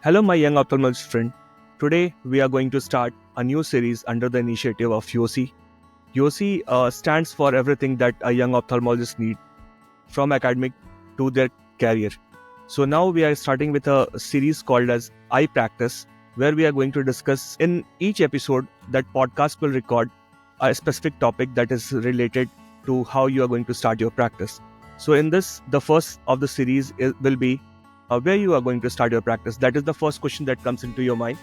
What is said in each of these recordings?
Hello, my young ophthalmologist friend. Today, we are going to start a new series under the initiative of YOSI. YOSI stands for everything that a young ophthalmologist needs, from academic to their career. So now we are starting with a series called as iPractice, where we are going to discuss in each episode that podcast will record a specific topic that is related to how you are going to start your practice. So in this, the first of the series will be where you are going to start your practice. That is the first question that comes into your mind,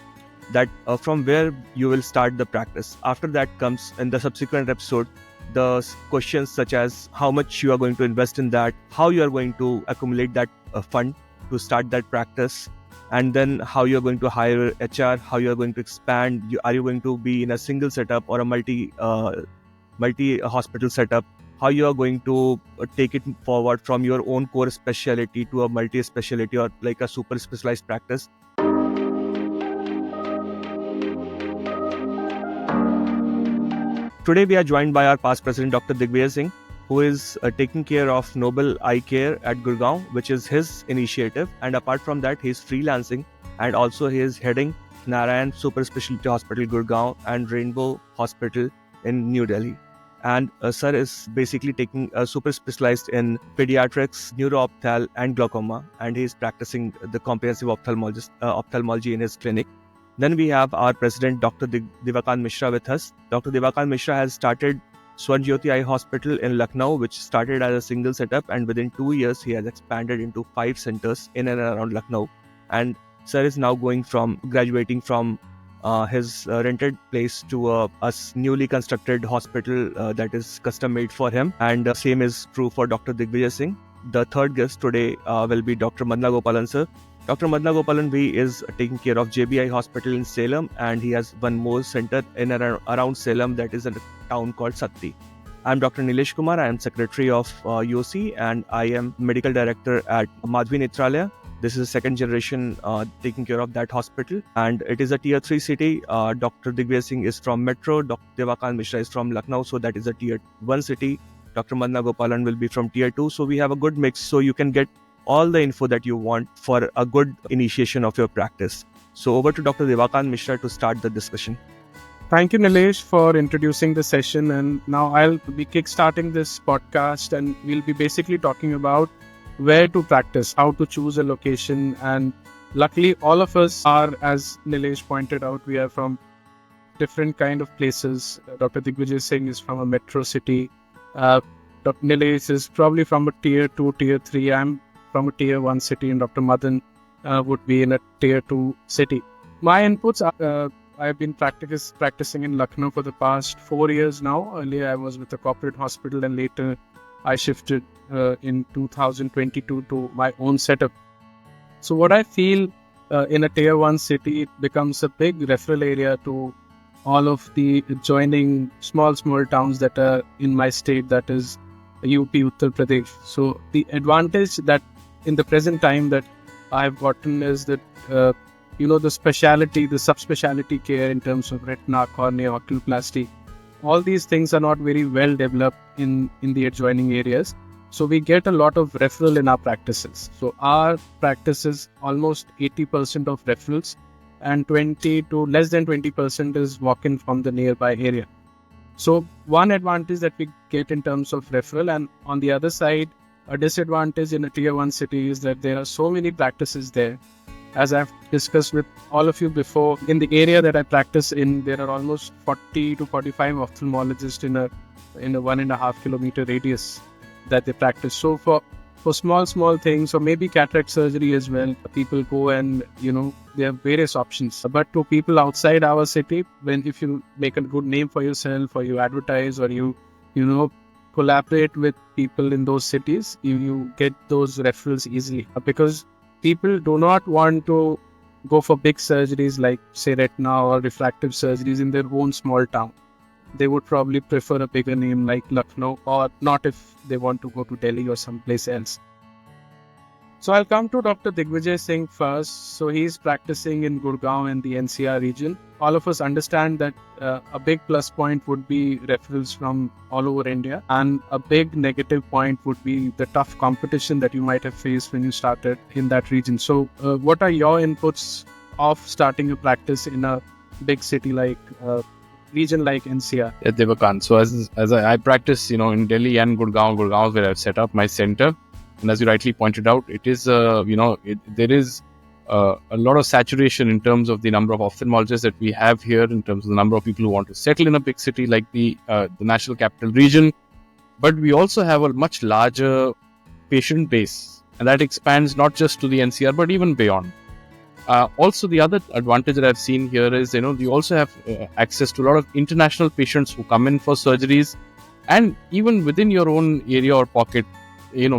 that from where you will start the practice. After that comes in the subsequent episode the questions such as how much you are going to invest in that, how you are going to accumulate that fund to start that practice, and then how you are going to hire HR, how you are going to expand. Are you going to be in a single setup or a multi hospital setup? How you are going to take it forward from your own core specialty to a multi-specialty or like a super specialized practice. Today we are joined by our past president, Dr. Digvijay, who is taking care of Noble Eye Care at Gurgaon, which is his initiative. And apart from that, he is freelancing, and also he is heading Narayan Super Specialty Hospital, Gurgaon, and Rainbow Hospital in New Delhi. And sir is basically taking super specialized in pediatrics, neuro-opthal, and glaucoma, and he is practicing the comprehensive ophthalmology in his clinic. Then we have our president, Dr. DivaKant Mishra, with us. Dr. DivaKant Mishra has started Swarnjyoti Eye Hospital in Lucknow, which started as a single setup, and within 2 years he has expanded into 5 centers in and around Lucknow. And sir is now graduating from his rented place to a newly constructed hospital that is custom made for him, and same is true for Dr. Digvijay. The third guest today will be Dr. Madanagopalan sir. Dr. Madanagopalan is taking care of JBI Hospital in Salem, and he has one more center in and around Salem, that is in a town called Satti. I'm Dr. Nilesh Kumar. I am secretary of YOSI, and I am medical director at Madhvi Netralaya. This is a second generation taking care of that hospital, and it is a tier 3 city. Dr. Digvijay is from Metro, Dr. DivaKant Mishra is from Lucknow, so that is a tier 1 city. Dr. Madanagopalan will be from tier 2, so we have a good mix, so you can get all the info that you want for a good initiation of your practice. So over to Dr. DivaKant Mishra to start the discussion. Thank you, Nilesh, for introducing the session, and now I'll be kickstarting this podcast, and we'll be basically talking about where to practice, how to choose a location. And luckily all of us are, as Nilesh pointed out, we are from different kind of places. Dr. Digvijay Singh is from a metro city. Dr. Nilesh is probably from a tier 2, tier 3. I'm from a tier 1 city, and Dr. Madan would be in a tier 2 city. My inputs are, I've been practicing in Lucknow for the past 4 years now. Earlier I was with a corporate hospital, and later I shifted in 2022 to my own setup. So what I feel in a tier 1 city, it becomes a big referral area to all of the adjoining small towns that are in my state, that is UP, Uttar Pradesh. So the advantage that in the present time that I've gotten is that the specialty, the subspecialty care in terms of retina, cornea, oculoplasty, all these things are not very well developed in the adjoining areas. So we get a lot of referral in our practices. So our practice is almost 80% of referrals, and 20 to less than 20% is walk-in from the nearby area. So one advantage that we get in terms of referral, and on the other side, a disadvantage in a tier 1 city is that there are so many practices there. As I've discussed with all of you before, in the area that I practice in, there are almost 40 to 45 ophthalmologists in a 1.5 kilometer radius that they practice. So for small things, or maybe cataract surgery as well, people go and, there are various options. But to people outside our city, if you make a good name for yourself, or you advertise, or you collaborate with people in those cities, you get those referrals easily, because people do not want to go for big surgeries like, say, retina or refractive surgeries in their own small town. They would probably prefer a bigger name like Lucknow, or not if they want to go to Delhi or someplace else. So I'll come to Dr. Digvijay Singh first. So he's practicing in Gurgaon and the NCR region. All of us understand that a big plus point would be referrals from all over India, and a big negative point would be the tough competition that you might have faced when you started in that region. So what are your inputs of starting a practice in a big city like region like NCR? Yeah, DivaKant. So as I practice, in Delhi and Gurgaon. Gurgaon is where I've set up my center. And as you rightly pointed out, it is, there is a lot of saturation in terms of the number of ophthalmologists that we have here, in terms of the number of people who want to settle in a big city like the national capital region. But we also have a much larger patient base, and that expands not just to the NCR, but even beyond. Also, the other advantage that I've seen here is, you also have access to a lot of international patients who come in for surgeries, and even within your own area or pocket,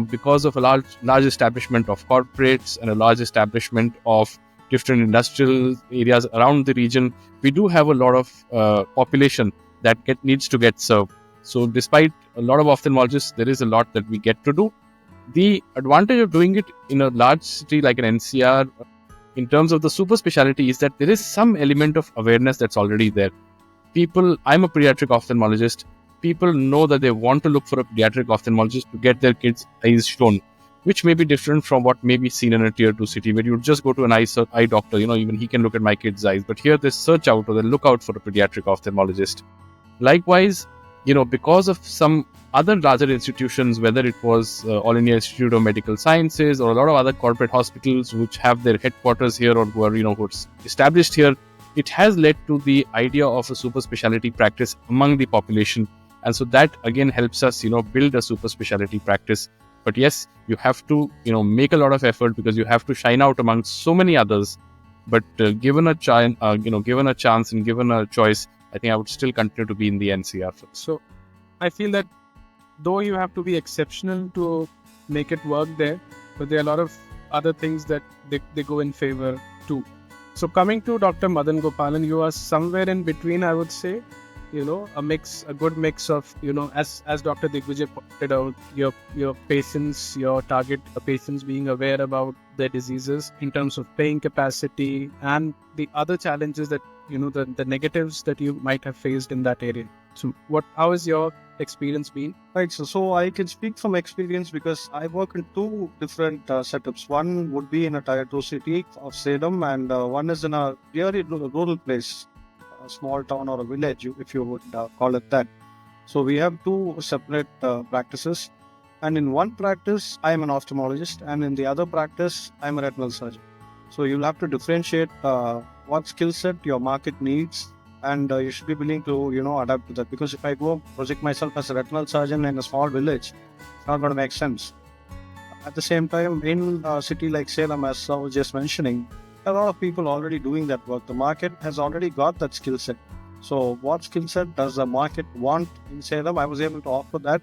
because of a large establishment of corporates and a large establishment of different industrial areas around the region, we do have a lot of population that needs to get served. So despite a lot of ophthalmologists, there is a lot that we get to do. The advantage of doing it in a large city like an NCR, in terms of the super specialty, is that there is some element of awareness that's already there. I'm a pediatric ophthalmologist. People know that they want to look for a pediatric ophthalmologist to get their kids' eyes shown, which may be different from what may be seen in a tier 2 city, where you just go to an eye doctor, even he can look at my kid's eyes. But here they search out, or they look out for a pediatric ophthalmologist. Likewise, because of some other larger institutions, whether it was All India Institute of Medical Sciences or a lot of other corporate hospitals which have their headquarters here, or who are established here, it has led to the idea of a super specialty practice among the population. And so that again helps us, build a super specialty practice. But yes, you have to, make a lot of effort, because you have to shine out among so many others. But given a chance and given a choice, I think I would still continue to be in the NCR. So I feel that though you have to be exceptional to make it work there, but there are a lot of other things that they go in favor too. So coming to Dr. Madanagopalan, you are somewhere in between, I would say. A good mix of, as Dr. Digvijay pointed out, your patients, your target patients being aware about their diseases in terms of paying capacity and the other challenges that, the negatives that you might have faced in that area. So how has your experience been? Right, so I can speak from experience, because I work in two different setups. One would be in a tier 2 city of Salem, and one is in a really rural place, a small town or a village, if you would call it that. So we have two separate practices, and in one practice I am an ophthalmologist, and in the other practice I am a retinal surgeon. So you'll have to differentiate what skill set your market needs, and you should be willing to adapt to that. Because if I go project myself as a retinal surgeon in a small village, it's not going to make sense. At the same time, in a city like Salem, as I was just mentioning, a lot of people already doing that work. The market has already got that skill set. So what skill set does the market want in Salem? I was able to offer that,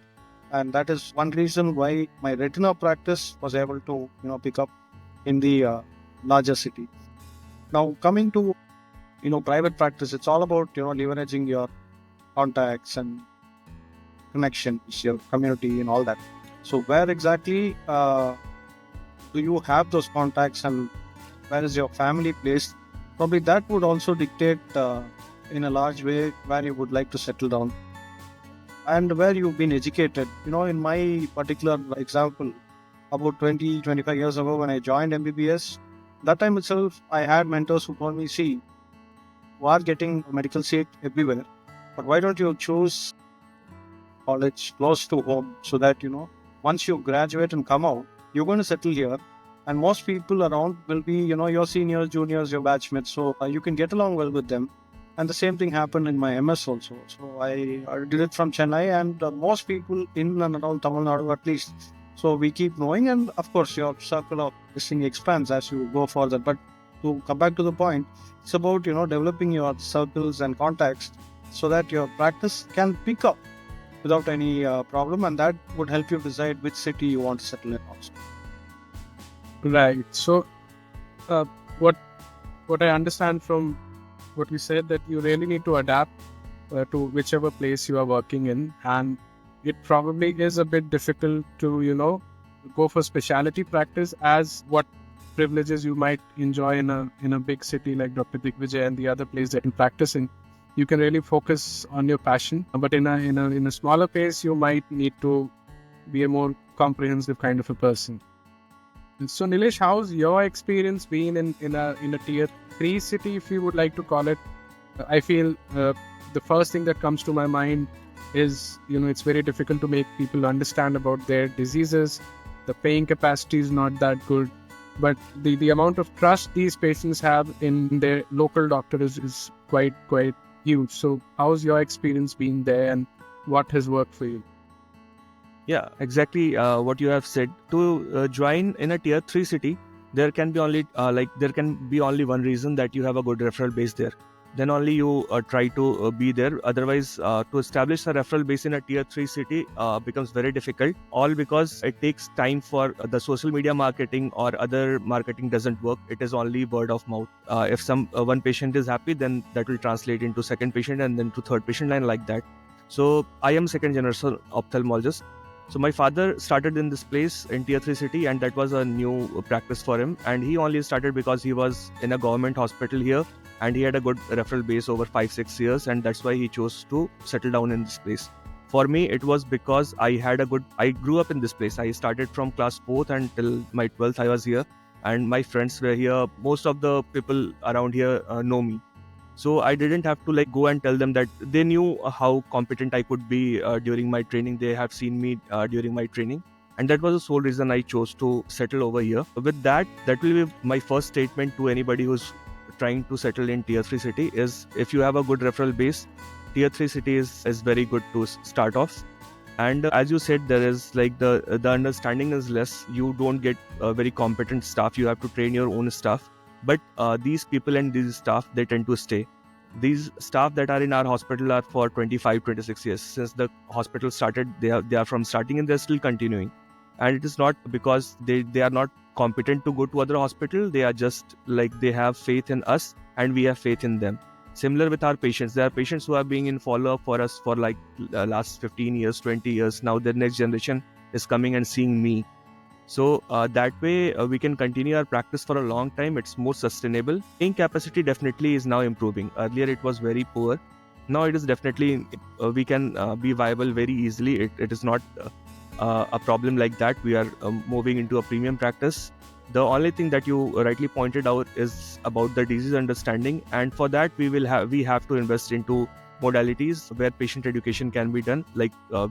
and that is one reason why my retina practice was able to pick up in the larger city. Now coming to private practice, it's all about leveraging your contacts and connections, your community and all that. So where exactly do you have those contacts, and where is your family placed? Probably that would also dictate in a large way where you would like to settle down and where you've been educated. In my particular example, about 20-25 years ago when I joined MBBS, that time itself I had mentors who told me, see, you are getting a medical seat everywhere, but why don't you choose college close to home, so that once you graduate and come out, you're going to settle here, and most people around will be your seniors, juniors, your batchmates, so you can get along well with them. And the same thing happened in my MS also. So I did it from Chennai, and most people in and around Tamil Nadu at least. So we keep knowing, and of course your circle of listening expands as you go further. But to come back to the point, it's about developing your circles and contacts so that your practice can pick up without any problem, and that would help you decide which city you want to settle in also. Right. So what I understand from what you said, that you really need to adapt to whichever place you are working in, and it probably is a bit difficult to go for specialty practice, as what privileges you might enjoy in a big city like Dr. Digvijay and the other place that you practice in, you can really focus on your passion. But in a smaller place, you might need to be a more comprehensive kind of a person. So Nilesh, how's your experience been in a tier 3 city, if you would like to call it? I feel the first thing that comes to my mind is, it's very difficult to make people understand about their diseases. The paying capacity is not that good, but the amount of trust these patients have in their local doctor is quite huge. So how's your experience been there, and what has worked for you? Yeah, exactly what you have said. To join in a tier 3 city, there can be only one reason, that you have a good referral base there. Then only you try to be there. Otherwise, to establish a referral base in a tier 3 city becomes very difficult. All because it takes time for the social media marketing or other marketing doesn't work. It is only word of mouth. If one patient is happy, then that will translate into second patient and then to third patient, and like that. So I am second generation ophthalmologist. So my father started in this place in tier 3 city, and that was a new practice for him. And he only started because he was in a government hospital here, and he had a good referral base over 5-6 years, and that's why he chose to settle down in this place. For me, it was because I grew up in this place. I started from class 4th until my 12th I was here, and my friends were here. Most of the people around here know me. So I didn't have to go and tell them that. They knew how competent I could be during my training. They have seen me during my training. And that was the sole reason I chose to settle over here. With that will be my first statement to anybody who's trying to settle in tier 3 city is, if you have a good referral base, tier 3 city is very good to start off. And as you said, there is the understanding is less. You don't get very competent staff. You have to train your own staff. But these people and these staff, they tend to stay. These staff that are in our hospital are for 25-26 years. Since the hospital started, they are from starting, and they're still continuing. And it is not because they are not competent to go to other hospital. They are just they have faith in us, and we have faith in them. Similar with our patients. There are patients who are being in follow-up for us for last 15 years, 20 years. Now their next generation is coming and seeing me. So that way we can continue our practice for a long time. It's more sustainable. Paying capacity definitely is now improving. Earlier it was very poor. Now it is definitely, we can be viable very easily. It is not a problem like that. We are moving into a premium practice. The only thing that you rightly pointed out is about the disease understanding. And for that we have to invest into modalities where patient education can be done.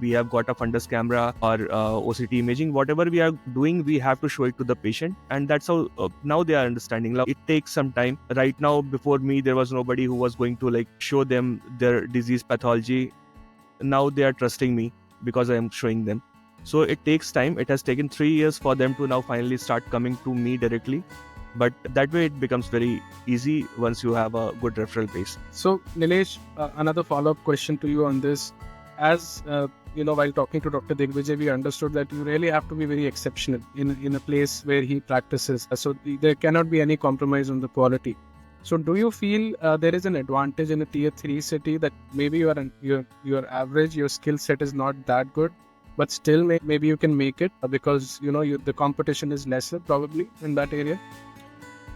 We have got a fundus camera or OCT imaging. Whatever we are doing, we have to show it to the patient, and that's how now they are understanding. It takes some time. Right now, before me, there was nobody who was going to show them their disease pathology. Now they are trusting me because I am showing them. So it takes time. It has taken 3 years for them to now finally start coming to me directly. But that way it becomes very easy once you have a good referral base. So Nilesh, another follow-up question to you on this. As while talking to Dr. Digvijay, we understood that you really have to be very exceptional in a place where he practices. So there cannot be any compromise on the quality. So do you feel there is an advantage in a tier 3 city that maybe your average, your skill set is not that good, but still maybe you can make it because the competition is lesser probably in that area?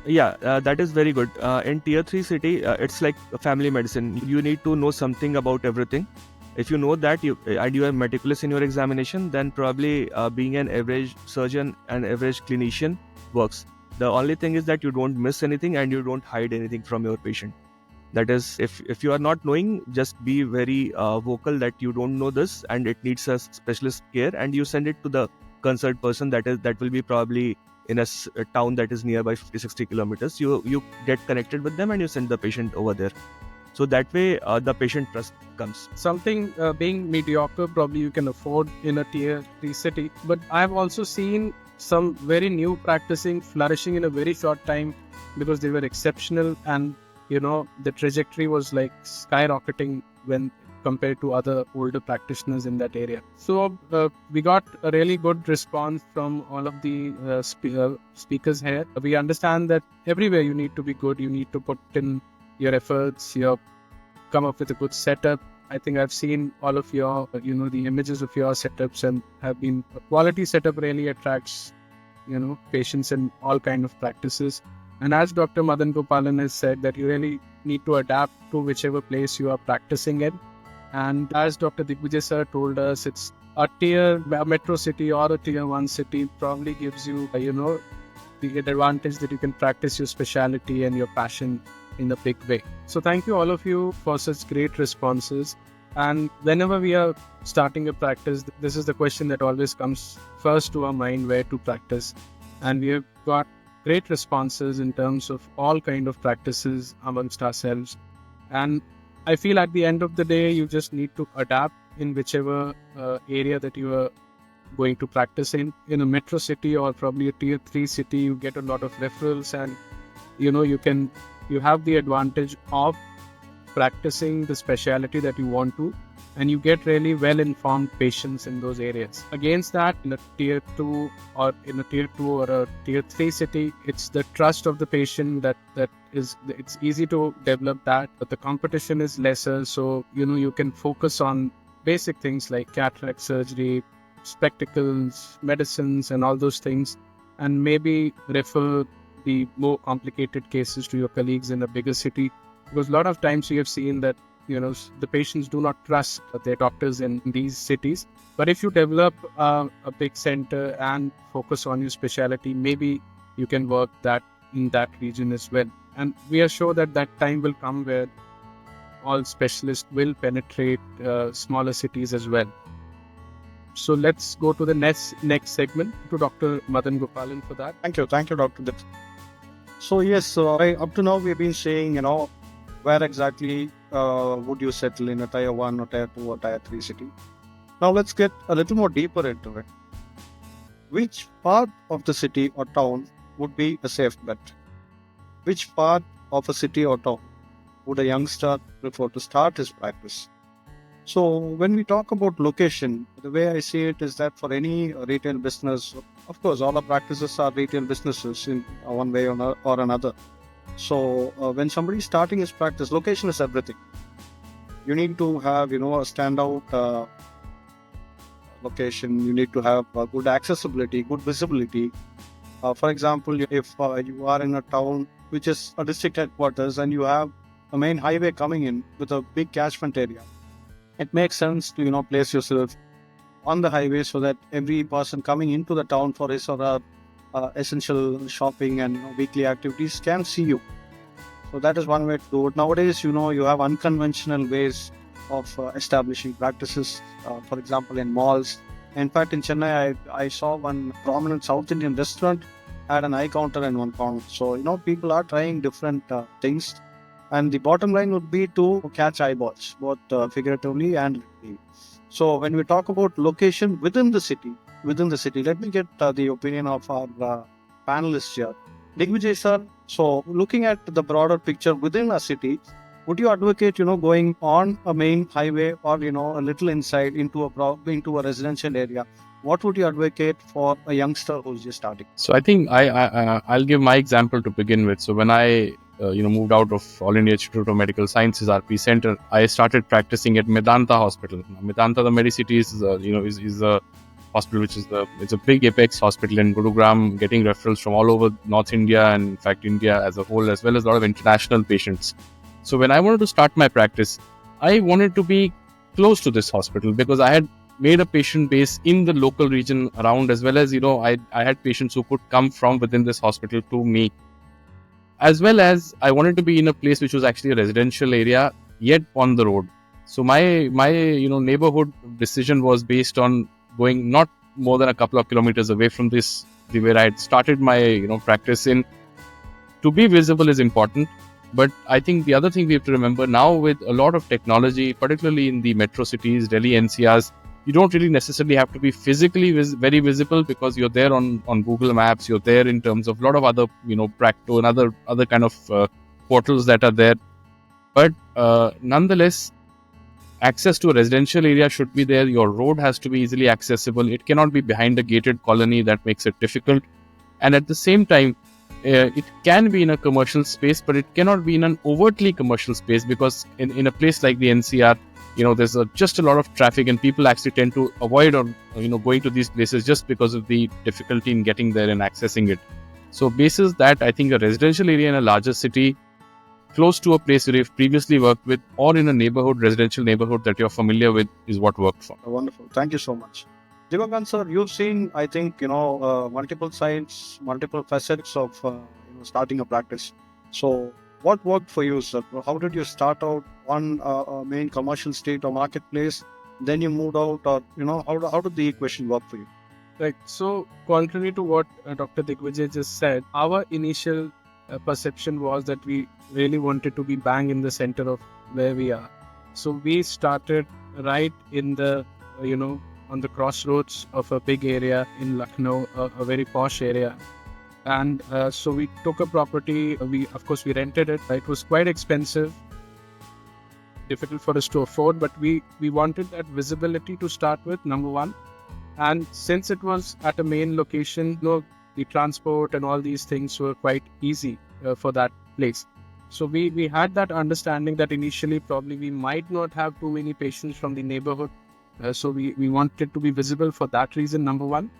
Yeah, that is very good. In tier 3 city, it's like family medicine. You need to know something about everything. If you know that you are meticulous in your examination, then probably being an average surgeon and average clinician works. The only thing is that you don't miss anything and you don't hide anything from your patient. That is, if you are not knowing, just be very vocal that you don't know this and it needs a specialist care, and you send it to the concerned person. That will be probably in a town that is nearby 50-60 kilometers. You get connected with them and you send the patient over there. So that way the patient trust comes. Something being mediocre probably you can afford in a tier 3 city, but I've also seen some very new practicing flourishing in a very short time because they were exceptional, and the trajectory was skyrocketing when compared to other older practitioners in that area. So we got a really good response from all of the speakers here. We understand that everywhere you need to be good, you need to put in your efforts, come up with a good setup, I think I've seen all of your, the images of your setups, and have been a quality setup really attracts, patients in all kind of practices. And as Dr. Madanagopalan has said, that you really need to adapt to whichever place you are practicing in. And as Dr. Digvijay sir told us, it's a metro city or a tier 1 city probably gives you, the advantage that you can practice your specialty and your passion in a big way. So thank you all of you for such great responses. And whenever we are starting a practice, this is the question that always comes first to our mind: where to practice? And we have got great responses in terms of all kind of practices amongst ourselves. And I feel at the end of the day, you just need to adapt in whichever area that you are going to practice in. In a metro city or probably a tier 3 city, you get a lot of referrals, and you have the advantage of practicing the specialty that you want to, and you get really well-informed patients in those areas. Against that, in a tier 2 or a tier 3 city, it's the trust of the patient it's easy to develop that, but the competition is lesser. So, you can focus on basic things like cataract surgery, spectacles, medicines, and all those things, and maybe refer the more complicated cases to your colleagues in a bigger city. Because a lot of times we have seen that the patients do not trust their doctors in these cities. But if you develop a big center and focus on your specialty, maybe you can work that in that region as well. And we are sure that time will come where all specialists will penetrate smaller cities as well. So let's go to the next segment, to Dr. Madanagopalan for that. Thank you, Dr. Dip. So yes, up to now we've been saying, where exactly would you settle in a tier 1 or tier 2 or tier 3 city. Now let's get a little more deeper into it. Which part of the city or town would be a safe bet? Which part of a city or town would a youngster prefer to start his practice? So when we talk about location, the way I see it is that for any retail business, of course, all our practices are retail businesses in one way or another. So when somebody is starting his practice, location is everything. You need to have, a standout location. You need to have good accessibility, good visibility. For example, if you are in a town which is a district headquarters and you have a main highway coming in with a big catchment area, it makes sense to place yourself on the highway so that every person coming into the town for his or her essential shopping and weekly activities can see you. So that is one way to do it. Nowadays, you have unconventional ways of establishing practices. For example, in malls. In fact, in Chennai, I saw one prominent South Indian restaurant had an eye counter in one corner. So people are trying different things. And the bottom line would be to catch eyeballs, both figuratively and literally. So when we talk about location within the city, let me get the opinion of our panelists here. Digvijay sir, so looking at the broader picture within a city, would you advocate, going on a main highway or, a little inside into a residential area? What would you advocate for a youngster who's just starting? So I think I'll give my example to begin with. So when I moved out of All India Institute of Medical Sciences RP Center, I started practicing at Medanta Hospital. Now, Medanta, the Medicity is a hospital which it's a big apex hospital in Gurugram, getting referrals from all over North India and in fact India as a whole, as well as a lot of international patients. So when I wanted to start my practice, I wanted to be close to this hospital because I had made a patient base in the local region around, as well as I had patients who could come from within this hospital to me. As well as I wanted to be in a place which was actually a residential area, yet on the road. So my neighborhood decision was based on going not more than a couple of kilometers away from where I had started my practice in. To be visible is important, but I think the other thing we have to remember now, with a lot of technology, particularly in the metro cities, Delhi NCRs, you don't really necessarily have to be physically very visible because you're there on Google Maps. You're there in terms of a lot of other, Practo and other kind of portals that are there. But nonetheless, access to a residential area should be there. Your road has to be easily accessible. It cannot be behind a gated colony that makes it difficult. And at the same time, it can be in a commercial space, but it cannot be in an overtly commercial space, because in a place like the NCR, there's just a lot of traffic, and people actually tend to avoid or going to these places just because of the difficulty in getting there and accessing it. So basis that, I think a residential area in a larger city close to a place where you've previously worked with, or in a residential neighborhood that you're familiar with, is what worked for. Wonderful. Thank you so much. DivaKant sir, you've seen, I think, multiple sides, multiple facets of starting a practice. So what worked for you, sir? How did you start out one main commercial state or marketplace? Then you moved out, or how did the equation work for you? Right. So, contrary to what Dr. Digvijay just said, our initial perception was that we really wanted to be bang in the center of where we are. So, we started right in the, on the crossroads of a big area in Lucknow, a very posh area. And so we took a property. We rented it. It was quite expensive, difficult for us to afford, but we wanted that visibility to start with, number one. And since it was at a main location, the transport and all these things were quite easy for that place. So we had that understanding that initially probably we might not have too many patients from the neighborhood. So we wanted to be visible for that reason, number one.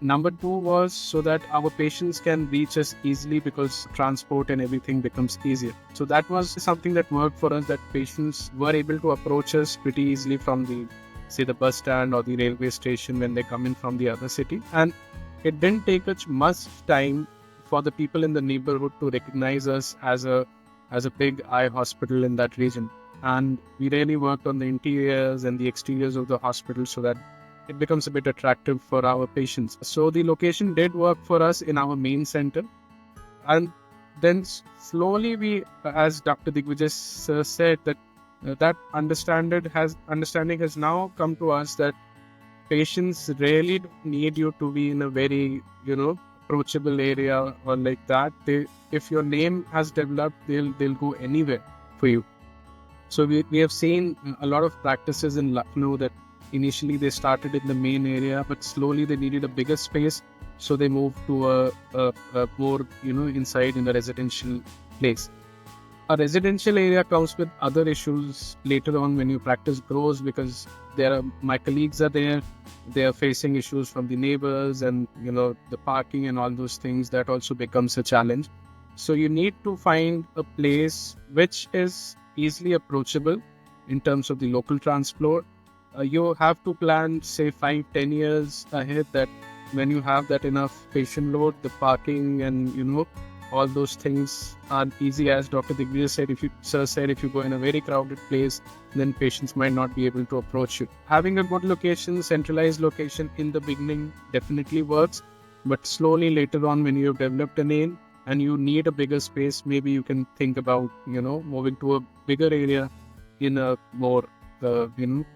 Number two was so that our patients can reach us easily, because transport and everything becomes easier. So that was something that worked for us, that patients were able to approach us pretty easily from the bus stand or the railway station when they come in from the other city. And it didn't take much time for the people in the neighborhood to recognize us as a big eye hospital in that region. And we really worked on the interiors and the exteriors of the hospital so that it becomes a bit attractive for our patients. So the location did work for us in our main center. And then slowly we, as Dr. Digvijay said, that understanding has now come to us that patients really don't need you to be in a very, approachable area or like that. If your name has developed, they'll go anywhere for you. So we have seen a lot of practices in Lucknow that initially they started in the main area, but slowly they needed a bigger space, so they moved to a more inside in a residential place. A residential area comes with other issues later on when your practice grows, because my colleagues are there, they are facing issues from the neighbors and the parking and all those things. That also becomes a challenge. So you need to find a place which is easily approachable in terms of the local transport. You have to plan, say, 5-10 years ahead, that when you have that enough patient load, the parking and all those things aren't easy. As Dr. Digvijay said, if you go in a very crowded place, then patients might not be able to approach you. Having a good location, centralized location in the beginning definitely works, but slowly later on, when you've developed a name and you need a bigger space, maybe you can think about moving to a bigger area in a more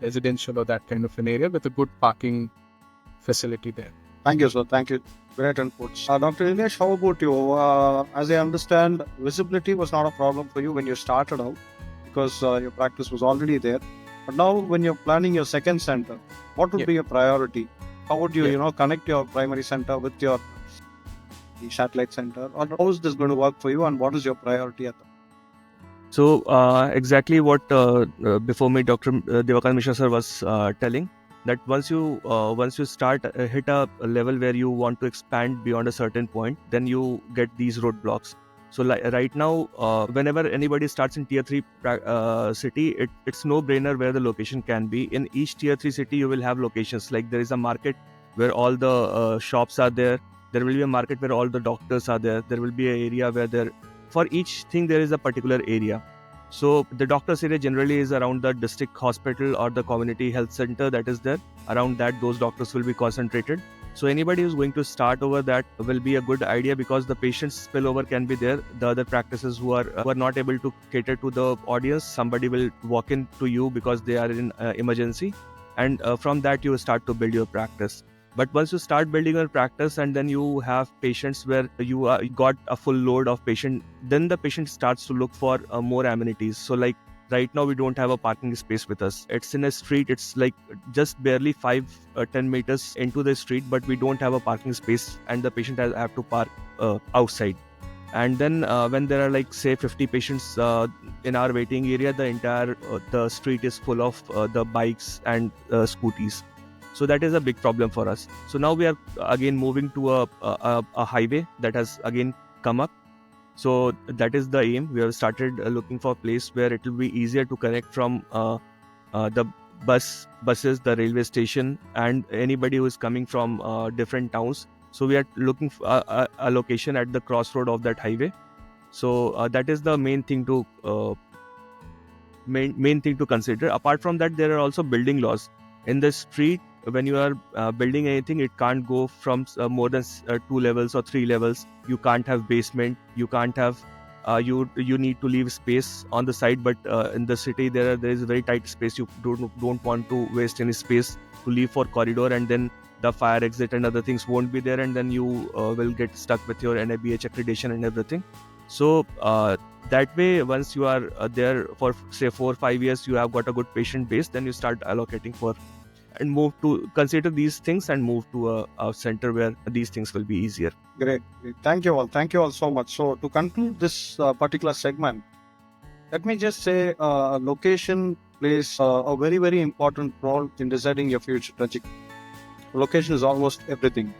residential or that kind of an area with a good parking facility there. Thank you, sir. Thank you. Great inputs. Dr. Nilesh, how about you? As I understand, visibility was not a problem for you when you started out, because your practice was already there. But now, when you're planning your second center, what would be your priority? How would you, connect your primary center with the satellite center? Or how is this going to work for you, and what is your priority at the moment? So exactly what before me Dr. DivaKant Mishra sir was telling, that once you start hit a level where you want to expand beyond a certain point, then you get these roadblocks. So right now, whenever anybody starts in tier 3 city, it's no brainer where the location can be. In each tier 3 city, you will have locations. Like there is a market where all the shops are there. There will be a market where all the doctors are there. There will be an area where for each thing there is a particular area. So the doctor's area generally is around the district hospital or the community health center that is there. Around that, those doctors will be concentrated. So anybody who's going to start over that will be a good idea, because the patient's spillover can be there. The other practices who are not able to cater to the audience, somebody will walk in to you because they are in emergency, and from that you start to build your practice. But once you start building your practice and then you have patients where you got a full load of patient, then the patient starts to look for more amenities. So like right now we don't have a parking space with us. It's in a street. It's like just barely 5-10 meters into the street, but we don't have a parking space, and the patient have to park outside. And then when there are like say 50 patients in our waiting area, the entire the street is full of the bikes and scooties. So that is a big problem for us. So now we are again moving to a highway that has again come up. So that is the aim. We have started looking for a place where it will be easier to connect from the buses, the railway station, and anybody who is coming from different towns. So we are looking for a location at the crossroad of that highway. So that is the main thing to main thing to consider. Apart from that, there are also building laws in the street. When you are building anything, it can't go from more than 2 levels or 3 levels. You can't have basement. You can't have you need to leave space on the side. But in the city, there is a very tight space. You don't want to waste any space to leave for corridor, and then the fire exit and other things won't be there, and then you will get stuck with your NABH accreditation and everything. So that way, once you are there for say 4 or 5 years, you have got a good patient base. Then you start allocating for and move to consider these things and move to a center where these things will be easier. Great. Thank you all. Thank you all so much. So to conclude this particular segment, let me just say location plays a very, very important role in deciding your future trajectory. Location is almost everything.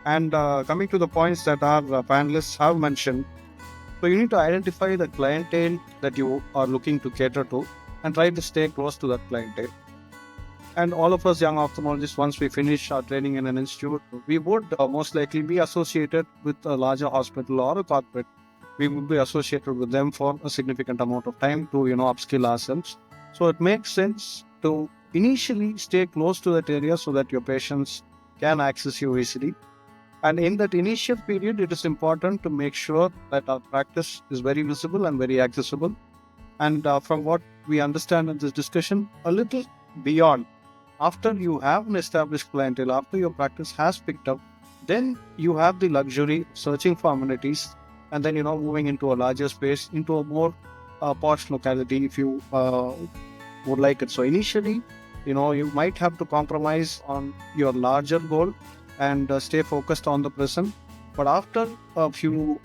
And coming to the points that our panelists have mentioned, so you need to identify the clientele that you are looking to cater to and try to stay close to that clientele. And all of us young ophthalmologists, once we finish our training in an institute, we would most likely be associated with a larger hospital or a corporate. We would be associated with them for a significant amount of time to, upskill ourselves. So it makes sense to initially stay close to that area so that your patients can access you easily. And in that initial period, it is important to make sure that our practice is very visible and very accessible. And from what we understand in this discussion, a little beyond, after you have an established clientele, after your practice has picked up, then you have the luxury of searching for amenities and then, moving into a larger space, into a more posh locality if you would like it. So initially, you might have to compromise on your larger goal and stay focused on the present. But after a few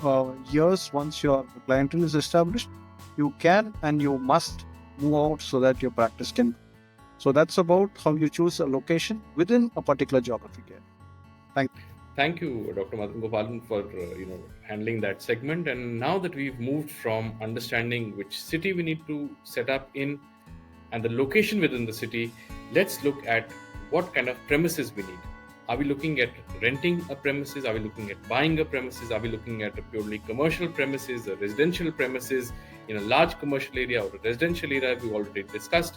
years, once your clientele is established, you can and you must move out so that your practice can. So that's about how you choose a location within a particular geographic area. Thank you. Thank you, Dr. Madanagopalan, for handling that segment. And now that we've moved from understanding which city we need to set up in and the location within the city, let's look at what kind of premises we need. Are we looking at renting a premises? Are we looking at buying a premises? Are we looking at a purely commercial premises, a residential premises in a large commercial area or a residential area? We already discussed.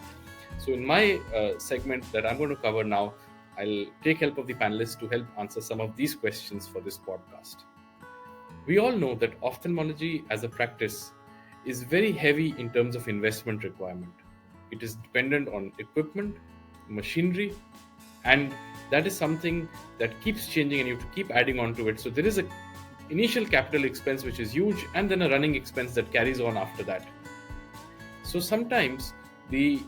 So in my segment that I'm going to cover now, I'll take help of the panelists to help answer some of these questions for this podcast. We all know that ophthalmology as a practice is very heavy in terms of investment requirement. It is dependent on equipment, machinery, and that is something that keeps changing and you have to keep adding on to it. So there is an initial capital expense which is huge and then a running expense that carries on after that. So sometimes the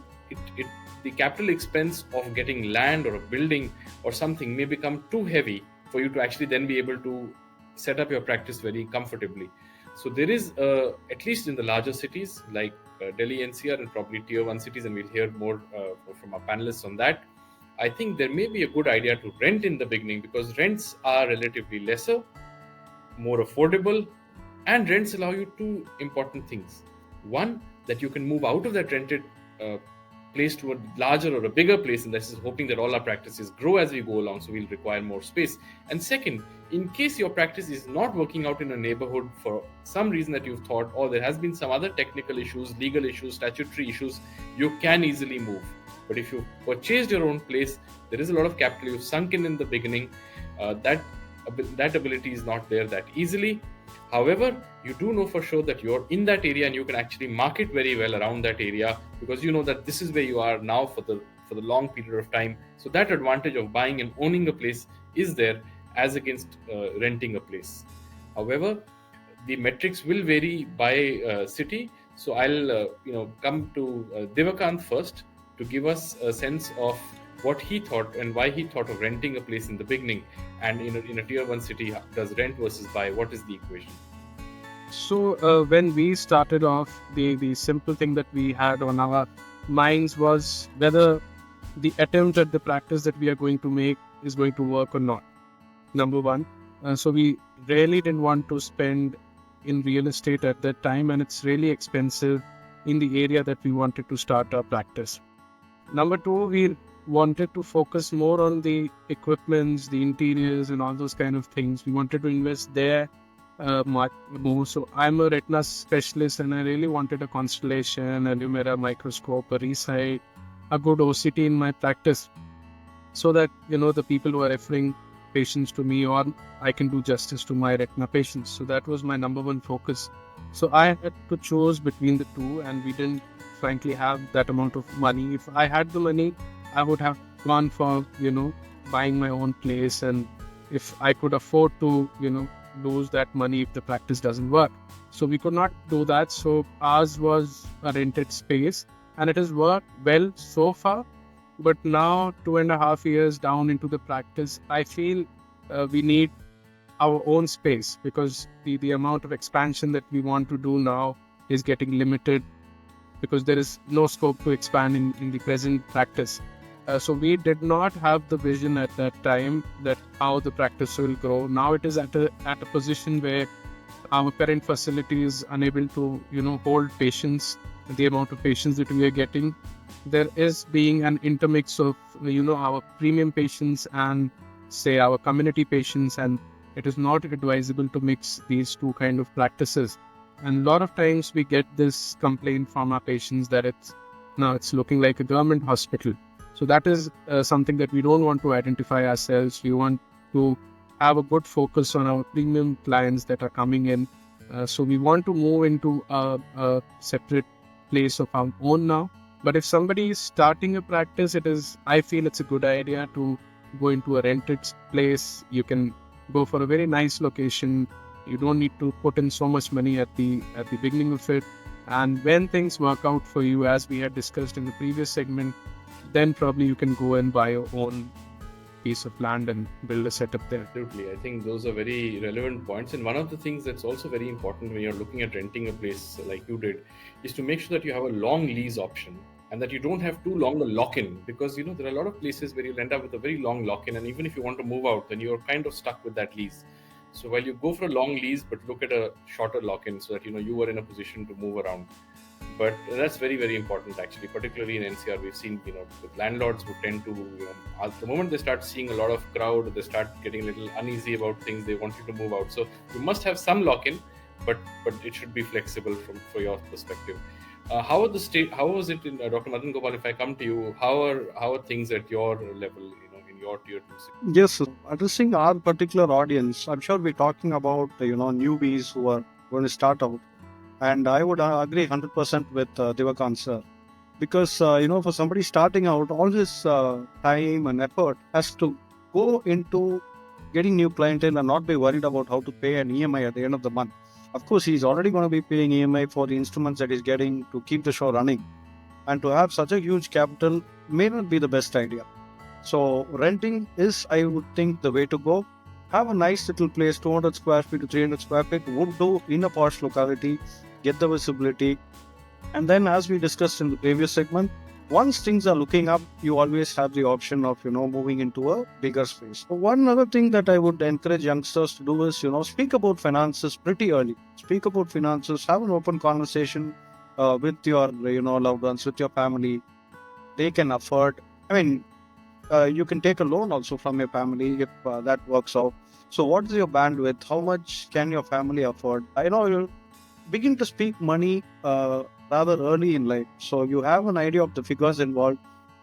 capital expense of getting land or a building or something may become too heavy for you to actually then be able to set up your practice very comfortably. So there is, at least in the larger cities like Delhi NCR and probably tier 1 cities, and we'll hear more from our panelists on that, I think there may be a good idea to rent in the beginning because rents are relatively lesser, more affordable, and rents allow you two important things. One, that you can move out of that rented place to a larger or a bigger place, and this is hoping that all our practices grow as we go along, so we'll require more space. And second, in case your practice is not working out in a neighborhood for some reason that you've thought, or there has been some other technical issues, legal issues, statutory issues, you can easily move. But if you've purchased your own place, there is a lot of capital you've sunk in the beginning. That ability is not there that easily. However, you do know for sure that you're in that area and you can actually market very well around that area because you know that this is where you are now for the long period of time. So that advantage of buying and owning a place is there as against renting a place. However, the metrics will vary by city. So I'll come to DivaKant first to give us a sense of what he thought and why he thought of renting a place in the beginning, and in a tier 1 city, does rent versus buy, what is the equation? So when we started off, the simple thing that we had on our minds was whether the attempt at the practice that we are going to make is going to work or not. Number one. So we really didn't want to spend in real estate at that time, and it's really expensive in the area that we wanted to start our practice. Number two, we wanted to focus more on the equipments, the interiors, and all those kind of things. We wanted to invest there much more. So I'm a retina specialist, and I really wanted a constellation, a Lumera microscope, a resight, a good OCT in my practice, so that the people who are referring patients to me, or I can do justice to my retina patients. So that was my number one focus. So I had to choose between the two, and we didn't frankly have that amount of money. If I had the money, I would have gone for buying my own place, and if I could afford to lose that money if the practice doesn't work. So we could not do that. So ours was a rented space, and it has worked well so far. But now, 2.5 years down into the practice, I feel we need our own space, because the amount of expansion that we want to do now is getting limited, because there is no scope to expand in the present practice. So we did not have the vision at that time that how the practice will grow. Now it is at a position where our current facility is unable to hold patients, the amount of patients that we are getting. There is being an intermix of our premium patients and say our community patients, and it is not advisable to mix these two kind of practices. And a lot of times we get this complaint from our patients that it's looking like a government hospital. So that is something that we don't want to identify ourselves. We want to have a good focus on our premium clients that are coming in. So we want to move into a separate place of our own now. But if somebody is starting a practice, I feel it's a good idea to go into a rented place. You can go for a very nice location. You don't need to put in so much money at the beginning of it. And when things work out for you, as we had discussed in the previous segment, then probably you can go and buy your own piece of land and build a setup there. Absolutely. I think those are very relevant points. And one of the things that's also very important when you're looking at renting a place like you did is to make sure that you have a long lease option and that you don't have too long a lock-in, because there are a lot of places where you'll end up with a very long lock-in, and even if you want to move out, then you're kind of stuck with that lease. So while you go for a long lease, but look at a shorter lock-in so that you are in a position to move around. But that's very, very important actually, particularly in NCR. We've seen, with landlords who tend to, at the moment they start seeing a lot of crowd, they start getting a little uneasy about things, they want you to move out. So you must have some lock-in, but it should be flexible for your perspective. How was it in Dr. Madanagopalan? If I come to you, how are things at your level, in your tier 2 city? Yes, addressing our particular audience, I'm sure we're talking about newbies who are going to start out, and I would agree 100% with DivaKant sir, because for somebody starting out, all this time and effort has to go into getting new clientele and not be worried about how to pay an EMI at the end of the month. Of course, he's already going to be paying EMI for the instruments that he's getting to keep the show running, and to have such a huge capital may not be the best idea. So renting is, I would think, the way to go. Have a nice little place, 200 square feet to 300 square feet would do in a posh locality, get the visibility. And then, as we discussed in the previous segment, once things are looking up, you always have the option of, moving into a bigger space. So one other thing that I would encourage youngsters to do is, speak about finances pretty early. Speak about finances, have an open conversation with your, loved ones, with your family. They can afford, you can take a loan also from your family if that works out. So what is your bandwidth? How much can your family afford? You begin to speak money rather early in life. So you have an idea of the figures involved,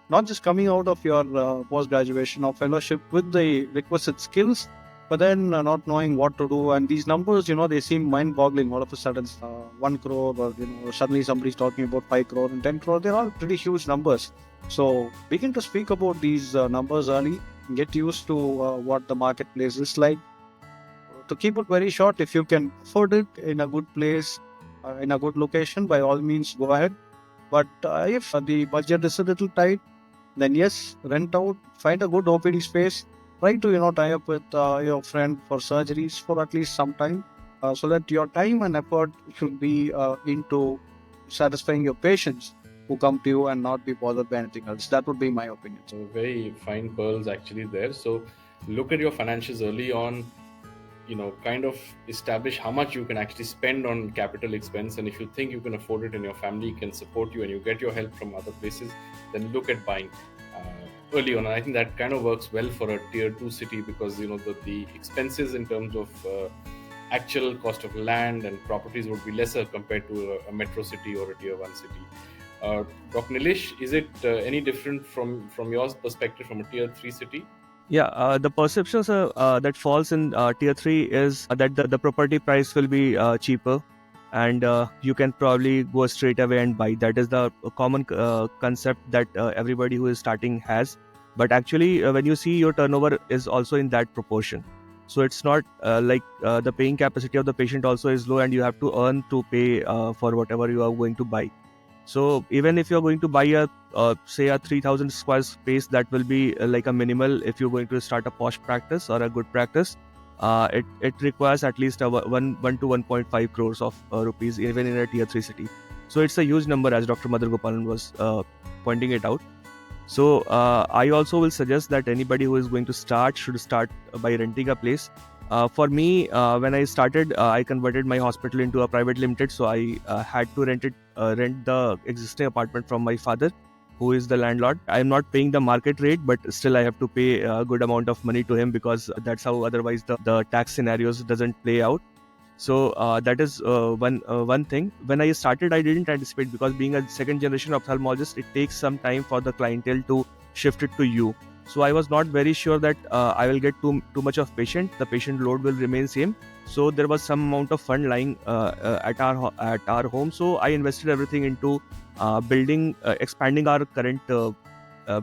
not just coming out of your post-graduation or fellowship with the requisite skills, but then not knowing what to do. And these numbers, they seem mind-boggling all of a sudden. 1 crore or, suddenly somebody's talking about 5 crore and 10 crore. They're all pretty huge numbers. So begin to speak about these numbers early, get used to what the marketplace is like. To keep it very short, if you can afford it in a good place, in a good location, by all means go ahead. But if the budget is a little tight, then yes, rent out, find a good OPD space, try to tie up with your friend for surgeries for at least some time. so that your time and effort should be into satisfying your patients who come to you and not be bothered by anything else. That would be my opinion. So very fine pearls actually there. So look at your financials early on, kind of establish how much you can actually spend on capital expense, and if you think you can afford it and your family can support you and you get your help from other places, then look at buying early on. And I think that kind of works well for a tier 2 city, because the expenses in terms of actual cost of land and properties would be lesser compared to a metro city or a tier 1 city. Dr. Nilesh, is it any different from your perspective from a tier 3 city? Yeah, the perceptions that falls in tier 3 is that the property price will be cheaper, and you can probably go straight away and buy. That is the common concept that everybody who is starting has. But actually, when you see, your turnover is also in that proportion. So it's not like the paying capacity of the patient also is low, and you have to earn to pay for whatever you are going to buy. So even if you're going to buy say a 3,000 square space, that will be like a minimal. If you're going to start a posh practice or a good practice, it requires at least a 1 to 1.5 crores of rupees, even in a tier 3 city. So it's a huge number, as Dr. Madanagopalan was pointing it out. So I also will suggest that anybody who is going to start should start by renting a place. For me, when I started, I converted my hospital into a private limited, so I had to rent the existing apartment from my father, who is the landlord. I am not paying the market rate, but still I have to pay a good amount of money to him, because that's how otherwise the tax scenarios doesn't play out. So that is one thing. When I started, I didn't anticipate, because being a second generation ophthalmologist, it takes some time for the clientele to shift it to you. So I was not very sure that I will get too much of patient. The patient load will remain same. So there was some amount of fund lying at our home. So I invested everything into expanding our current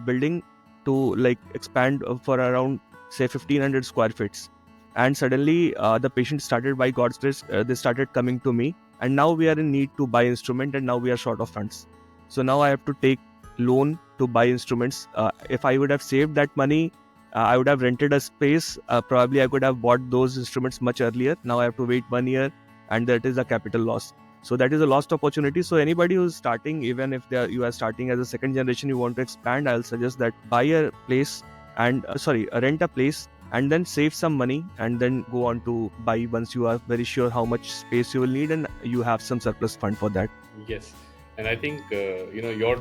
building to like expand for around say 1,500 square feet. And suddenly the patients started, by God's grace, they started coming to me, and now we are in need to buy instrument, and now we are short of funds. So now I have to take loan to buy instruments. If I would have saved that money, I would have rented a space. Probably I could have bought those instruments much earlier. Now I have to wait 1 year, and that is a capital loss. So that is a lost opportunity. So anybody who is starting, even if you are starting as a second generation, you want to expand, I'll suggest that buy a place and rent a place, and then save some money, and then go on to buy once you are very sure how much space you will need and you have some surplus fund for that. Yes. And I think your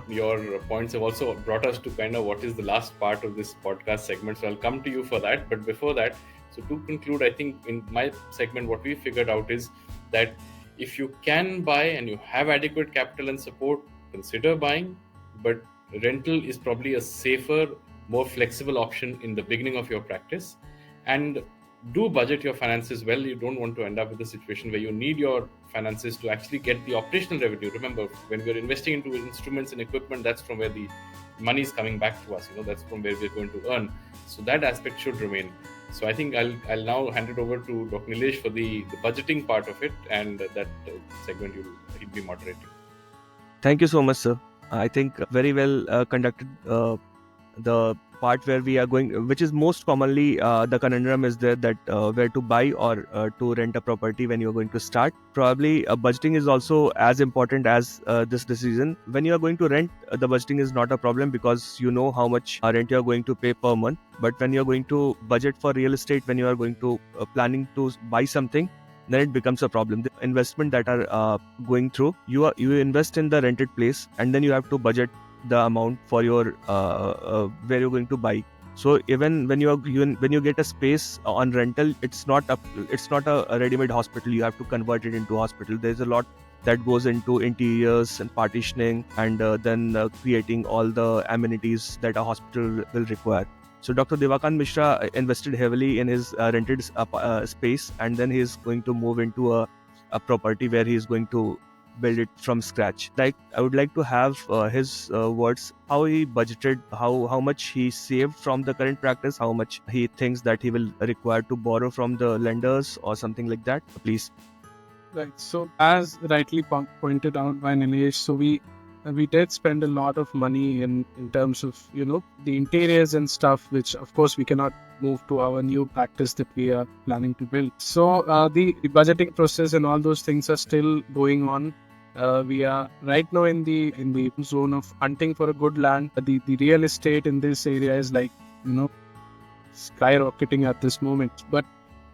points have also brought us to kind of what is the last part of this podcast segment. So I'll come to you for that. But before that, so to conclude, I think in my segment, what we figured out is that if you can buy and you have adequate capital and support, consider buying. But rental is probably a safer, more flexible option in the beginning of your practice. And do budget your finances well. You don't want to end up with a situation where you need your finances to actually get the operational revenue. Remember, when we're investing into instruments and equipment, that's from where the money is coming back to us. That's from where we're going to earn. So that aspect should remain. So I think I'll now hand it over to Dr. Nilesh for the budgeting part of it, and that segment he'll be moderating. Thank you so much, sir. I think very well conducted. The part where we are going, which is most commonly the conundrum is there, that where to buy or to rent a property when you're going to start. Probably budgeting is also as important as this decision. When you are going to rent, the budgeting is not a problem, because you know how much rent you are going to pay per month. But when you're going to budget for real estate, when you are going to planning to buy something, then it becomes a problem. The investment that are going through, you invest in the rented place, and then you have to budget the amount for your where you're going to buy. So even when you get a space on rental, it's not a ready-made hospital. You have to convert it into hospital. There's a lot that goes into interiors and partitioning, and then creating all the amenities that a hospital will require. So Dr. DivaKant Mishra invested heavily in his rented space, and then he's going to move into a property where he's going to build it from scratch. Like, I would like to have his words, how he budgeted, how much he saved from the current practice, how much he thinks that he will require to borrow from the lenders or something like that. Please. Right. So as rightly pointed out by Nilesh, so we we did spend a lot of money in terms of, the interiors and stuff, which of course we cannot move to our new practice that we are planning to build. So the budgeting process and all those things are still going on. We are right now in the zone of hunting for a good land. The real estate in this area is like, skyrocketing at this moment. But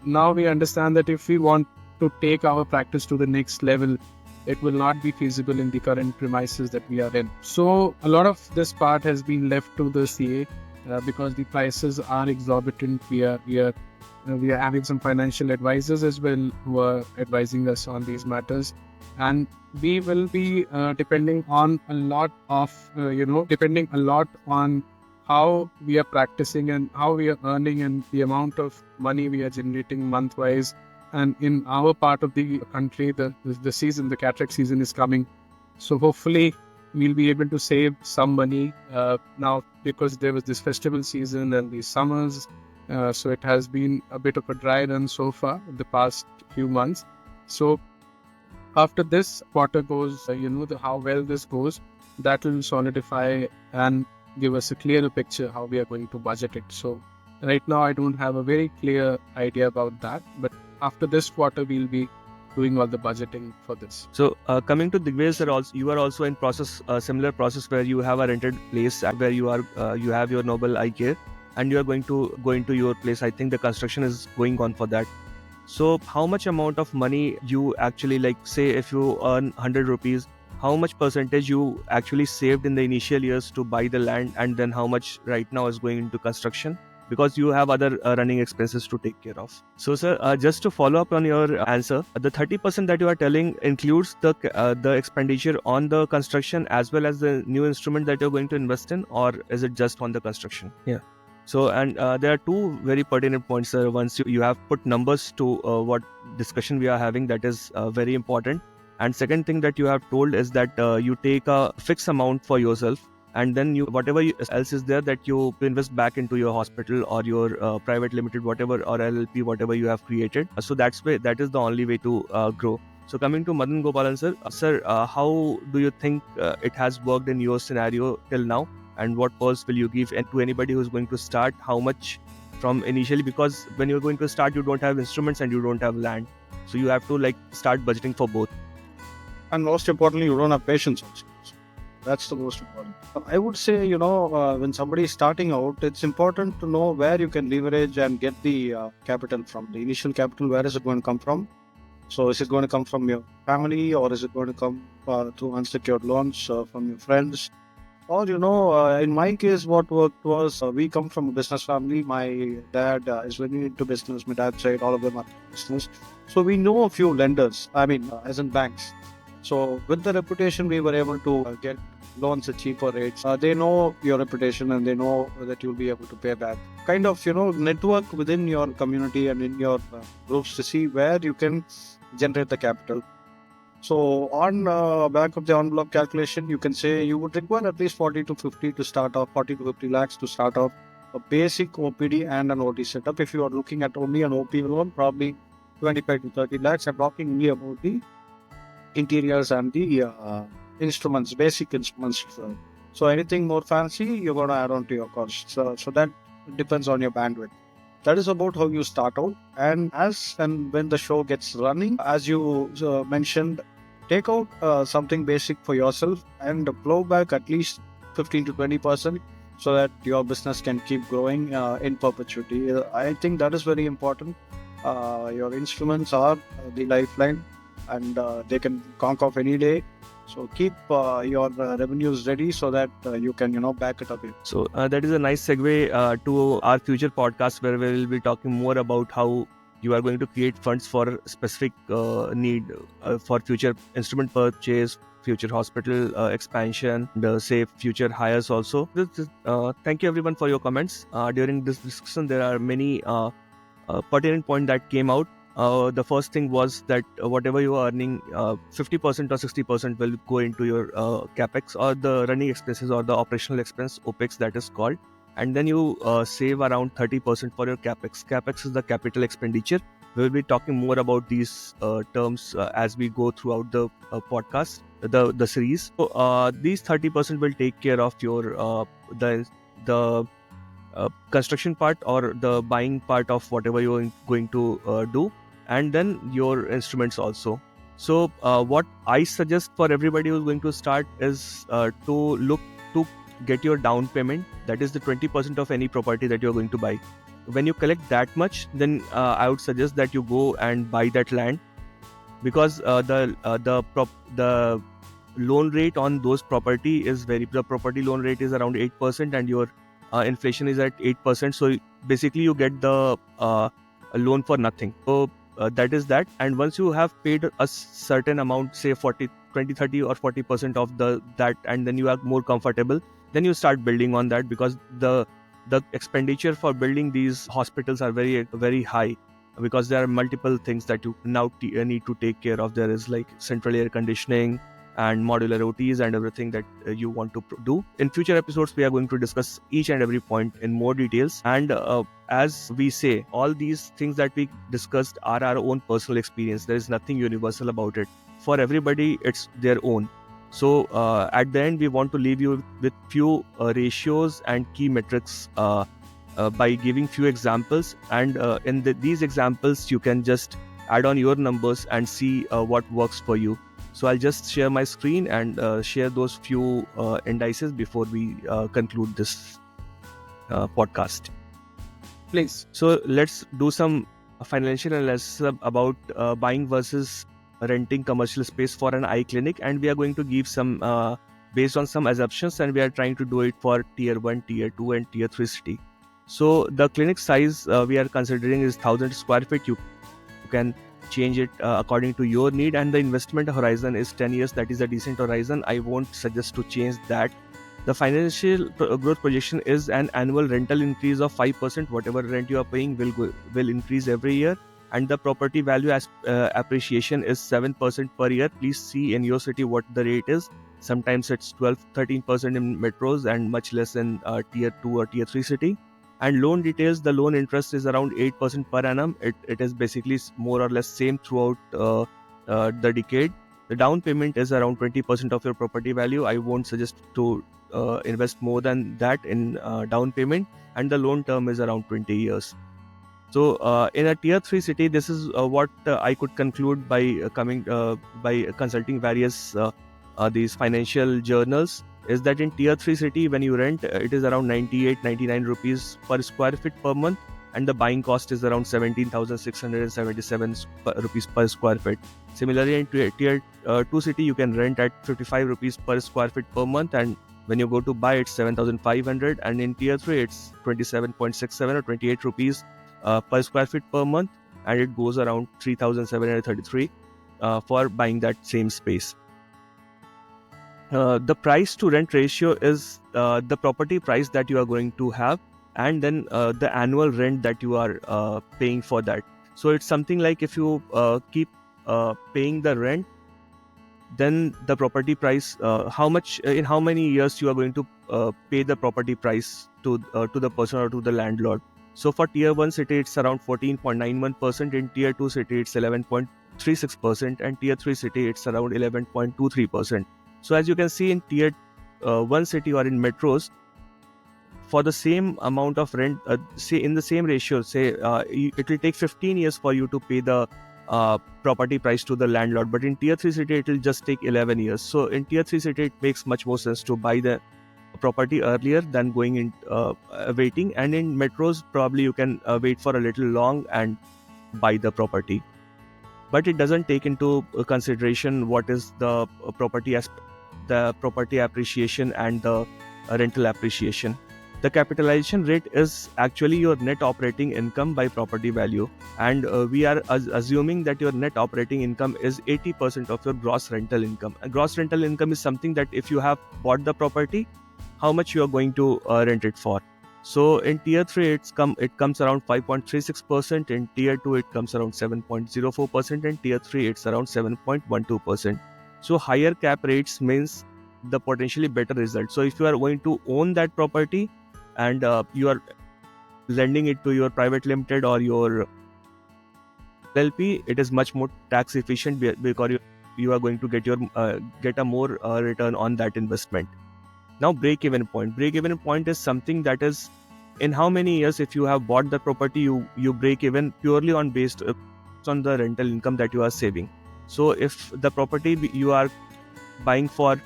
now we understand that if we want to take our practice to the next level, it will not be feasible in the current premises that we are in. So a lot of this part has been left to the CA because the prices are exorbitant. We are having some financial advisors as well who are advising us on these matters, and we will be depending on a lot on how we are practicing and how we are earning and the amount of money we are generating month-wise. And in our part of the country, the cataract season is coming. So hopefully we'll be able to save some money now, because there was this festival season and the summers. So it has been a bit of a dry run so far in the past few months. So after this quarter goes, how well this goes, that will solidify and give us a clearer picture how we are going to budget it. So right now I don't have a very clear idea about that, but after this quarter we'll be doing all the budgeting for this. So coming to Digvijay sir, also you are also in process, a similar process where you have a rented place where you have your Noble Eye Care, and you are going to go into your place. I think the construction is going on for that. So how much amount of money you actually, like, say if you earn 100 rupees, how much percentage you actually saved in the initial years to buy the land, and then how much right now is going into construction? Because you have other running expenses to take care of. So sir, just to follow up on your answer, the 30% that you are telling includes the expenditure on the construction as well as the new instrument that you're going to invest in, or is it just on the construction? Yeah. So, and there are two very pertinent points, sir. Once you have put numbers to what discussion we are having, that is very important. And second thing that you have told is that you take a fixed amount for yourself, and then whatever else is there that you invest back into your hospital or your private limited, whatever, or LLP, whatever you have created. So that is the only way to grow. So coming to Madanagopalan sir, how do you think it has worked in your scenario till now? And what pearls will you give to anybody who's going to start? How much from initially? Because when you're going to start, you don't have instruments and you don't have land. So you have to start budgeting for both. And most importantly, you don't have patience also. That's the most important. I would say, when somebody is starting out, it's important to know where you can leverage and get the capital from. The initial capital, where is it going to come from? So is it going to come from your family, or is it going to come through unsecured loans from your friends? Or, in my case, what worked was we come from a business family. My dad is very into business. My dad's side, all of them are business. So we know a few lenders, as in banks. So with the reputation, we were able to get loans at cheaper rates. They know your reputation and they know that you'll be able to pay back. Kind of, network within your community and in your groups to see where you can generate the capital. So on back of the envelope calculation, you can say you would require at least 40 to 50 to start off, 40 to 50 lakhs to start off a basic OPD and an OT setup. If you are looking at only an OP loan, probably 25 to 30 lakhs. I'm talking only about the interiors and the instruments, basic instruments. So anything more fancy, you're going to add on to your cost. So that depends on your bandwidth. That is about how you start out. And as and when the show gets running, as you mentioned, take out something basic for yourself and plow back at least 15 to 20% so that your business can keep growing in perpetuity. I think that is very important. Your instruments are the lifeline, and they can conk off any day. So keep your revenues ready so that you can, back it up. So that is a nice segue to our future podcast, where we will be talking more about how you are going to create funds for specific need for future instrument purchase, future hospital expansion, and say future hires also. Thank you everyone for your comments. During this discussion, there are many pertinent points that came out. The first thing was that whatever you are earning, 50% or 60% will go into your capex or the running expenses or the operational expense, OPEX that is called. And then you save around 30% for your capex. Capex is the capital expenditure, We'll be talking more about these terms as we go throughout the podcast, the series. So these 30% will take care of your the construction part or the buying part of whatever you're going to do, and then your instruments also. So what I suggest for everybody who's going to start is to look to get your down payment, that is the 20% of any property that you're going to buy. When you collect that much, then I would suggest that you go and buy that land, because the loan rate on those property is the property loan rate is around 8%, and your inflation is at 8%. So basically you get the loan for nothing. So that is that. And once you have paid a certain amount, say 20, 30 or 40% of that, and then you are more comfortable, then you start building on that, because the expenditure for building these hospitals are very, very high, because there are multiple things that you now need to take care of. There is like central air conditioning and modular OTs and everything that you want to do. In future episodes, we are going to discuss each and every point in more details. And as we say, all these things that we discussed are our own personal experience. There is nothing universal about it. For everybody, it's their own. So at the end, we want to leave you with few ratios and key metrics by giving few examples. And in these examples, you can just add on your numbers and see what works for you. So I'll just share my screen and share those few indices before we conclude this podcast. Please. So let's do some financial analysis about buying versus renting commercial space for an eye clinic, and we are going to give some based on some assumptions, and we are trying to do it for tier 1, tier 2 and tier 3 city. So the clinic size we are considering is 1000 square feet. You can change it according to your need, and the investment horizon is 10 years. That is a decent horizon. I won't suggest to change that. The financial growth projection is an annual rental increase of 5%. Whatever rent you are paying will increase every year. And the property value appreciation is 7% per year. Please see in your city what the rate is. Sometimes it's 12-13% in metros and much less in tier 2 or tier 3 city. And loan details, the loan interest is around 8% per annum. It is basically more or less same throughout the decade. The down payment is around 20% of your property value. I won't suggest to invest more than that in down payment. And the loan term is around 20 years. So in a tier 3 city, this is what I could conclude by consulting various these financial journals, is that in tier 3 city, when you rent, it is around 98-99 rupees per square feet per month, and the buying cost is around 17,677 rupees per square feet. Similarly, in tier 2 city, you can rent at 55 rupees per square feet per month, and when you go to buy, it's 7,500, and in tier 3, it's 27.67 or 28 rupees per square feet per month, and it goes around 3,733 for buying that same space. The price to rent ratio is the property price that you are going to have, and then the annual rent that you are paying for that. So it's something like if you keep paying the rent, then the property price, how much in how many years you are going to pay the property price to the person or to the landlord. So for tier 1 city, it's around 14.91%. In tier 2 city, it's 11.36%, and tier 3 city, it's around 11.23%. So as you can see, in tier 1 city or in metros, for the same amount of rent, say in the same ratio, say it will take 15 years for you to pay the property price to the landlord. But in tier 3 city, it will just take 11 years. So in tier 3 city, it makes much more sense to buy the property earlier than going in waiting. And in metros, probably you can wait for a little long and buy the property. But it doesn't take into consideration what is the property appreciation and the rental appreciation. The capitalization rate is actually your net operating income by property value, and we are assuming that your net operating income is 80% of your gross rental income. A gross rental income is something that if you have bought the property, how much you are going to rent it for. So in tier 3, it comes around 5.36%. In tier 2, it comes around 7.04%. In tier 3, it's around 7.12%. So higher cap rates means the potentially better result. So if you are going to own that property and you are lending it to your private limited or your LLP, it is much more tax efficient because you are going to get a more return on that investment. Now, break-even point. Break-even point is something that is, in how many years, if you have bought the property, you break even purely on based on the rental income that you are saving. So if the property you are buying for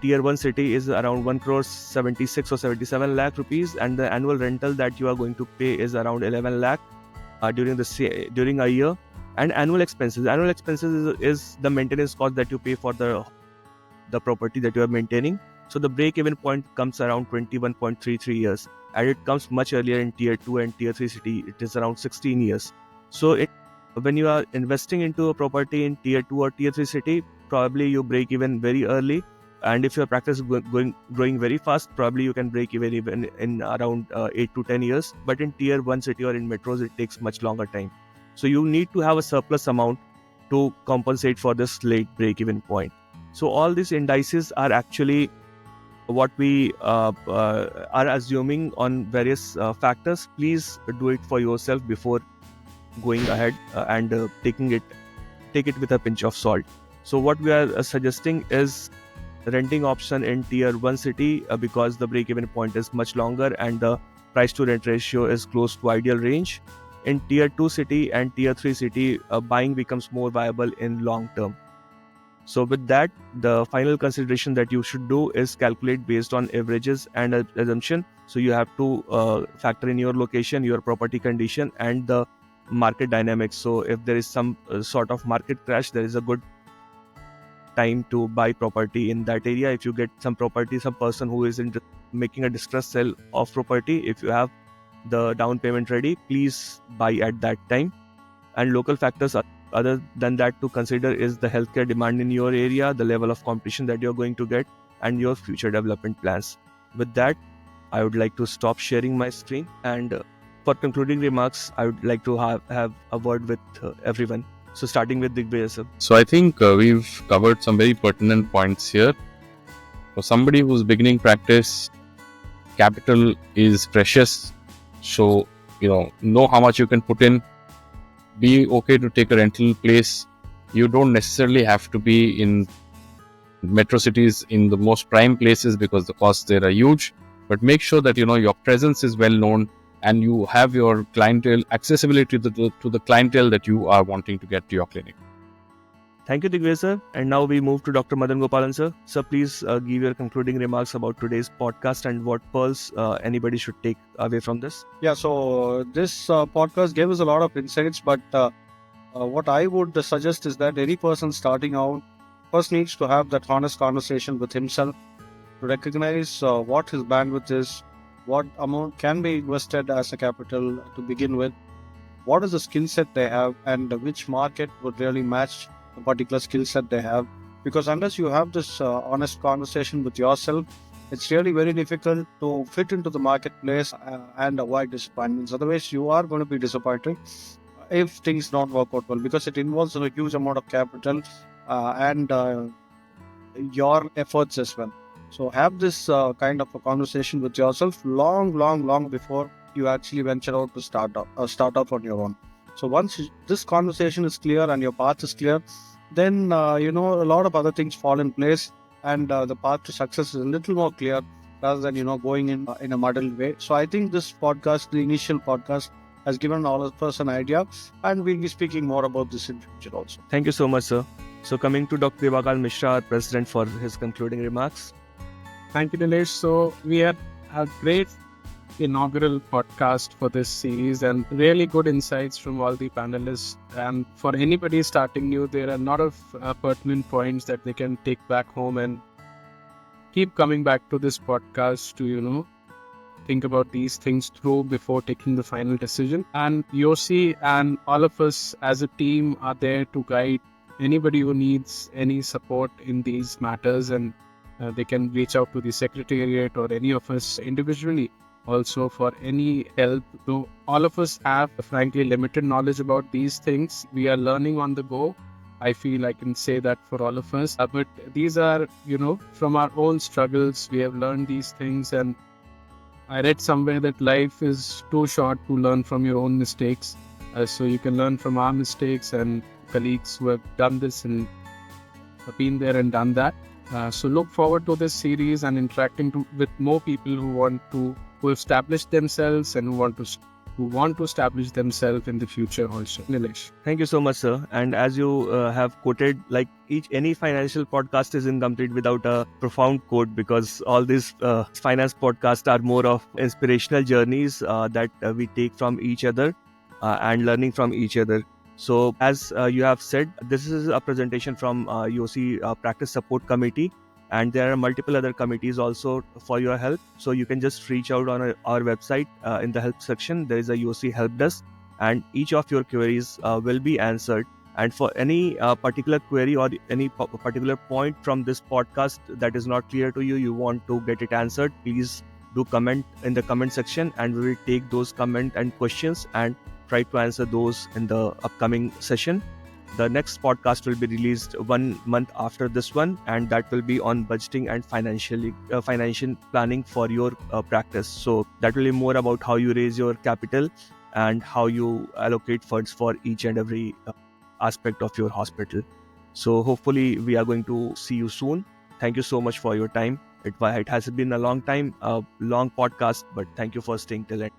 tier 1 city is around 1 crore 76 or 77 lakh rupees, and the annual rental that you are going to pay is around 11 lakh during a year, and annual expenses is the maintenance cost that you pay for the property that you are maintaining. So the break-even point comes around 21.33 years, and it comes much earlier in tier 2 and tier 3 city. It is around 16 years. So when you are investing into a property in tier 2 or tier 3 city, probably you break even very early. And if your practice is growing very fast, probably you can break even in around 8 to 10 years. But in tier 1 city or in metros, it takes much longer time. So you need to have a surplus amount to compensate for this late break-even point. So all these indices are actually what we are assuming on various factors. Please do it for yourself before going ahead and take it with a pinch of salt. So what we are suggesting is renting option in tier 1 city because the break-even point is much longer and the price to rent ratio is close to ideal range. In tier 2 city and tier 3 city, buying becomes more viable in long term. So with that, the final consideration that you should do is calculate based on averages and assumption. So you have to factor in your location, your property condition, and the market dynamics. So if there is some sort of market crash, there is a good time to buy property in that area. If you get some person who is making a distress sale of property, if you have the down payment ready, please buy at that time. And local factors other than that to consider is the healthcare demand in your area, the level of competition that you're going to get, and your future development plans. With that, I would like to stop sharing my screen, and for concluding remarks, I would like to have a word with everyone. So starting with Digvijay sir. So I think we've covered some very pertinent points here. For somebody who's beginning practice, capital is precious. So, know how much you can put in. Be okay to take a rental place. You don't necessarily have to be in metro cities in the most prime places because the costs there are huge. But make sure that, your presence is well known and you have your clientele, accessibility to the clientele that you are wanting to get to your clinic. Thank you, Digvijay sir. And now we move to Dr. Madanagopalan sir. Sir, please give your concluding remarks about today's podcast and what pearls anybody should take away from this. Yeah, so this podcast gave us a lot of insights, but what I would suggest is that any person starting out first needs to have that honest conversation with himself to recognize what his bandwidth is, what amount can be invested as a capital to begin with, what is the skill set they have, and which market would really match the particular skill set they have. Because unless you have this honest conversation with yourself, it's really very difficult to fit into the marketplace and avoid disappointments. Otherwise, you are going to be disappointed if things don't work out well, because it involves a huge amount of capital and your efforts as well. So have this kind of a conversation with yourself long before you actually venture out to start off on your own. So once this conversation is clear and your path is clear, then a lot of other things fall in place, and the path to success is a little more clear rather than going in a muddled way. So I think this podcast, the initial podcast, has given all of us an idea, and we'll be speaking more about this in future also. Thank you so much, sir. So coming to Dr. DivaKant Mishra, our president, for his concluding remarks. Thank you, Nilesh. So we had a great inaugural podcast for this series and really good insights from all the panelists. And for anybody starting new, there are a lot of pertinent points that they can take back home and keep coming back to this podcast to, think about these things through before taking the final decision. And YOSI and all of us as a team are there to guide anybody who needs any support in these matters, and they can reach out to the secretariat or any of us individually also for any help. Though all of us have frankly limited knowledge about these things, we are learning on the go. I feel I can say that for all of us. But these are, from our own struggles, we have learned these things. And I read somewhere that life is too short to learn from your own mistakes. so you can learn from our mistakes and colleagues who have done this and been there and done that. So look forward to this series and interacting with more people who have established themselves and who want to establish themselves in the future also. Nilesh. Thank you so much, sir. And as you have quoted, like any financial podcast is incomplete without a profound quote, because all these finance podcasts are more of inspirational journeys that we take from each other and learning from each other. So as you have said, this is a presentation from YOSI Practice Support Committee, and there are multiple other committees also for your help. So you can just reach out on our website. In the help section, there is a YOSI help desk, and each of your queries will be answered. And for any particular query or any particular point from this podcast that is not clear to you, you want to get it answered, please do comment in the comment section, and we will take those comment and questions and try to answer those in the upcoming session. The next podcast will be released 1 month after this one, and that will be on budgeting and financial planning for your practice. So that will be more about how you raise your capital and how you allocate funds for each and every aspect of your hospital. So hopefully we are going to see you soon. Thank you so much for your time. It has been a long time, a long podcast, but thank you for staying till end.